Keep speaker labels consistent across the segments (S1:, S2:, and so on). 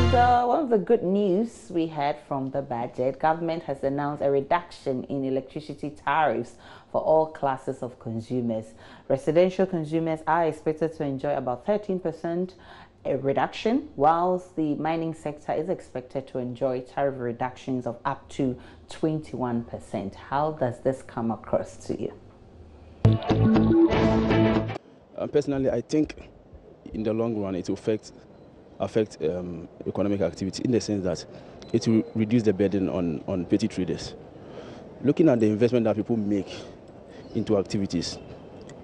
S1: And one of the good news we had from the budget, government has announced a reduction in electricity tariffs for all classes of consumers. Residential consumers are expected to enjoy about 13% reduction, whilst the mining sector is expected to enjoy tariff reductions of up to 21%. How does this come across to you?
S2: Personally, I think in the long run it will affect economic activity, in the sense that it will reduce the burden on petty traders. Looking at the investment that people make into activities,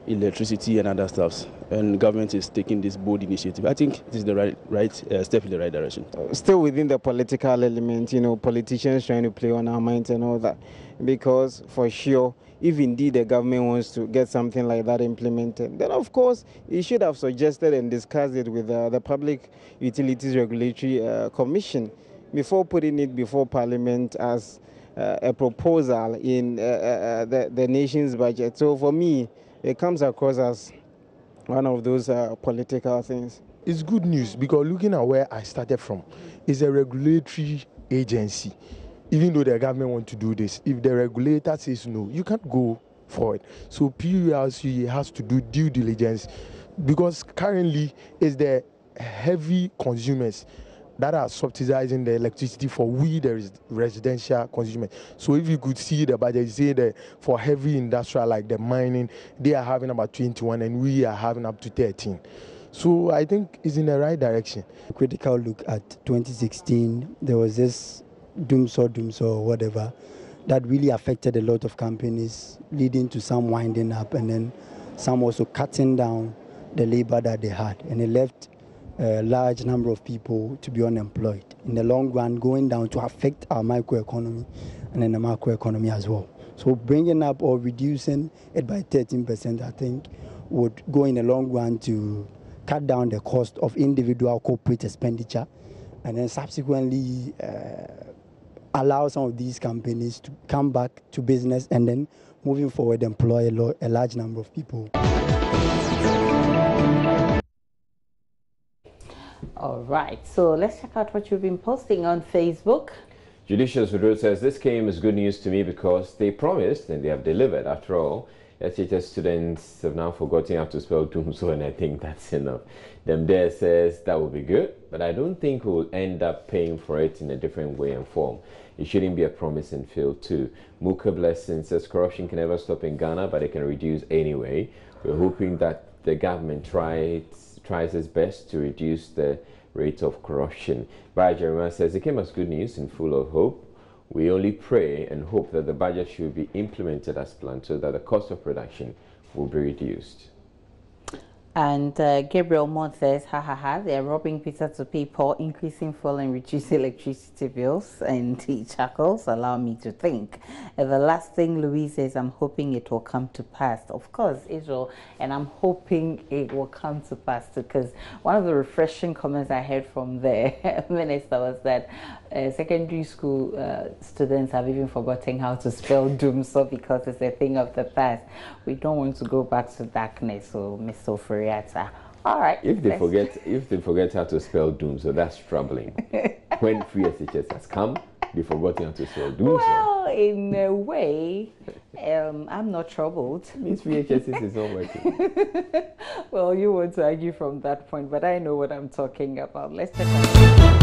S2: electricity and other stuffs, and government is taking this bold initiative, I think it is the right step in the right direction.
S3: Still within the political element, politicians trying to play on our minds and all that, because for sure, if indeed the government wants to get something like that implemented, then of course it should have suggested and discussed it with the Public Utilities Regulatory Commission before putting it before Parliament as a proposal in the nation's budget. So for me, it comes across as one of those political things.
S4: It's good news because looking at where I started from, it's a regulatory agency. Even though the government wants to do this, if the regulator says no, you can't go for it. So PULC has to do due diligence, because currently it's the heavy consumers that are subsidizing the electricity for the residential consumers. So if you could see the budget, say that for heavy industrial like the mining, they are having about 21 and we are having up to 13. So I think it's in the right direction.
S5: Critical look at 2016, there was this doomsaw or whatever that really affected a lot of companies, leading to some winding up and then some also cutting down the labor that they had, and it left a large number of people to be unemployed. In the long run, going down to affect our microeconomy and then the macroeconomy as well. So bringing up or reducing it by 13%, I think, would go in the long run to cut down the cost of individual corporate expenditure, and then subsequently allow some of these companies to come back to business and then moving forward employ a large number of people.
S1: All right, so let's check out what you've been posting on Facebook.
S6: Judicious Road says, this came as good news to me because they promised and they have delivered. After all, SHS students have now forgotten how to spell doomso, and I think that's enough. Them there says that would be good, but I don't think we'll end up paying for it in a different way and form. It shouldn't be a promise and fail too. Muka Blessing says, corruption can never stop in Ghana, but it can reduce anyway. We're hoping that the government tries its best to reduce the rate of corruption. Bai Jeremiah says, it came as good news and full of hope. We only pray and hope that the budget should be implemented as planned so that the cost of production will be reduced.
S1: And Gabriel Mott says, they are robbing Peter to people, increasing fuel and reducing electricity bills. And he chuckles, allow me to think. Everlasting Louise says, I'm hoping it will come to pass. Of course, Israel, and I'm hoping it will come to pass too, because one of the refreshing comments I heard from the minister was that secondary school students have even forgotten how to spell doomso because it's a thing of the past. We don't want to go back to darkness, so Mr. Furiata. All right.
S6: If they forget how to spell doomso, that's troubling. When free SHS has come, they've forgotten how to spell doomso.
S1: Well, in a way, I'm not troubled.
S6: It means free SHS is not working.
S1: Well, you want to argue from that point, but I know what I'm talking about. Let's check out.